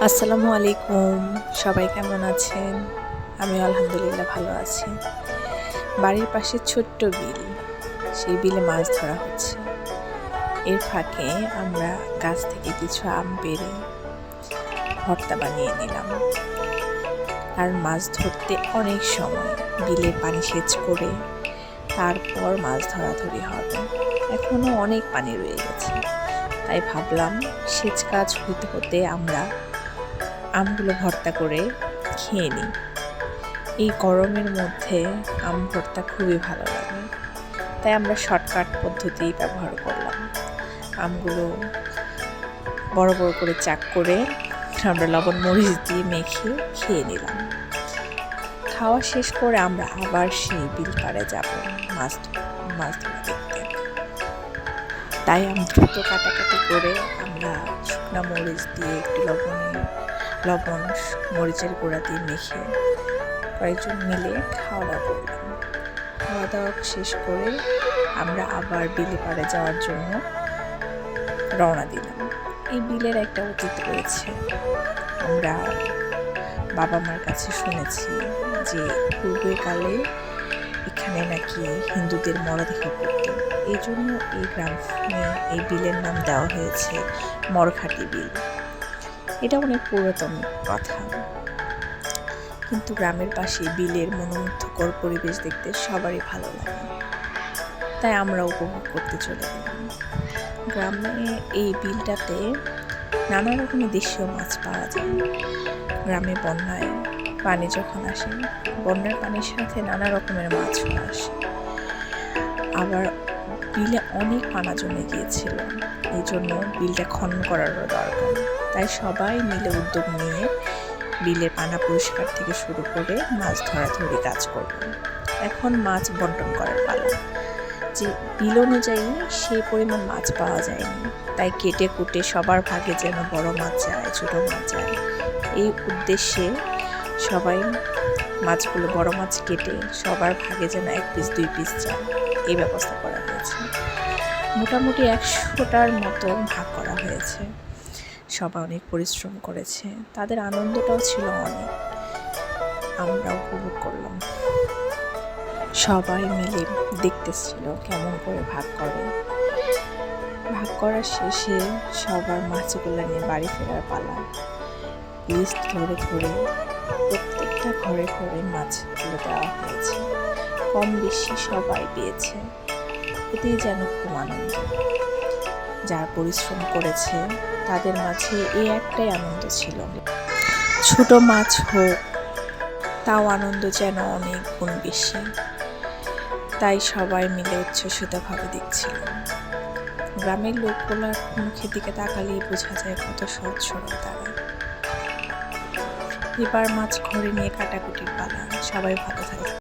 আসসালামু আলাইকুম। সবাই কেমন আছেন? আমি আলহামদুলিল্লাহ ভালো আছি। বাড়ির পাশে ছোট্ট বিল, সেই বিলে মাছ ধরা হচ্ছে। এর ফাঁকে আমরা গাছ থেকে কিছু আম পেড়ে ভর্তা বানিয়ে নিলাম। কারণ মাছ ধরতে অনেক সময় বিলে পানি সেচ করে তারপর মাছ ধরাধরি হবে। এখনো অনেক পানি রয়ে গেছে, তাই ভাবলাম সেচ কাজ হতে হতে আমরা আমগুলো ভর্তা করে খেয়ে নিই। এই গরমের মধ্যে আম ভর্তা খুবই ভালো লাগে, তাই আমরা শর্টকাট পদ্ধতি ব্যবহার করলাম। আমগুলো বড় বড় করে চাক করে আমরা লবণ মরিচ দিয়ে মেখে খেয়ে নিলাম। খাওয়া শেষ করে আমরা আবার সেই বিল পাড়ে যাব মাছ ধরা দেখতে। তাই আমি দ্রুত কাটাকাটি করে আমরা শুকনা মরিচ দিয়ে একটু লবণ মরিচের গুঁড়া দিয়ে মেখে কয়েকজন মিলে খাওয়া দাওয়া করলাম। খাওয়া দাওয়া শেষ করে আমরা আবার বিলে পাড়ে যাওয়ার জন্য রওনা দিলাম। এই বিলের একটা অতীত রয়েছে। আমরা বাবা মার কাছে শুনেছি যে পূর্বকালে এখানে নাকি হিন্দুদের মরদেহ পড়ত, এই জন্য এই গ্রামে এই বিলের নাম দেওয়া হয়েছে মরঘাটি বিল। এটা অনেক পুরাতন কথা, কিন্তু গ্রামের পাশে বিলের মনোমুগ্ধকর পরিবেশ দেখতে সবারই ভালো লাগে, তাই আমরা উপভোগ করতে চলে গেলাম। গ্রামে এই বিলটাতে নানা রকমের দেশীয় মাছ পাওয়া যায়। গ্রামে বন্যায় পানি যখন আসে, বন্যার পানির সাথে নানা রকমের মাছও আসে। আবার বিলে অনেক পানা জমে গিয়েছিল, এই জন্য বিলটা খনন করারও দরকার। তাই সবাই মিলে উদ্যোগ নিয়ে বিলের পানা পরিষ্কার থেকে শুরু করে মাছ ধরাধরি কাজ করব। এখন মাছ বন্টন করার পালা। যে বিল অনুযায়ী সেই পরিমাণ মাছ পাওয়া যায়নি, তাই কেটে কুটে সবার ভাগে যেন বড় মাছ যায়, ছোট মাছ যায়, এই উদ্দেশ্যে সবাই মাছগুলো বড় মাছ কেটে সবার ভাগে যেন 1 পিস 2 পিস যায়, এই ব্যবস্থা করা হয়েছে। মোটামুটি 100টার মতো ভাগ করা হয়েছে। সবাই অনেক পরিশ্রম করেছে, তাদের আনন্দটাও ছিল অনেক। আমরা উপভোগ করলাম। সবাই মিলে দেখতেছিল কেমন করে ভাগ করে। ভাগ করার শেষে সবার মাছগুলো নিয়ে বাড়ি ফেরার পালা। লিস্ট ধরে ধরে প্রত্যেকটা ঘরে ঘরে মাছগুলো দেওয়া হয়েছে। কম বেশি সবাই পেয়েছে, এতেই যেন খুব আনন্দ। যারা পরিশ্রম করেছে তাদের মাঝে এই একটাই আনন্দ ছিল, ছোট মাছ হোক তাও আনন্দ যেন অনেক গুণ বেশি। তাই সবাই মিলে উচ্ছ্বসিতভাবে দেখছিল। গ্রামের লোকগুলোর মুখের দিকে তাকালেই বোঝা যায় কত সহজ সরল তারা। এবার মাছ ঘরে নিয়ে কাটাকুটির পালা। সবাই ভালো থাকে।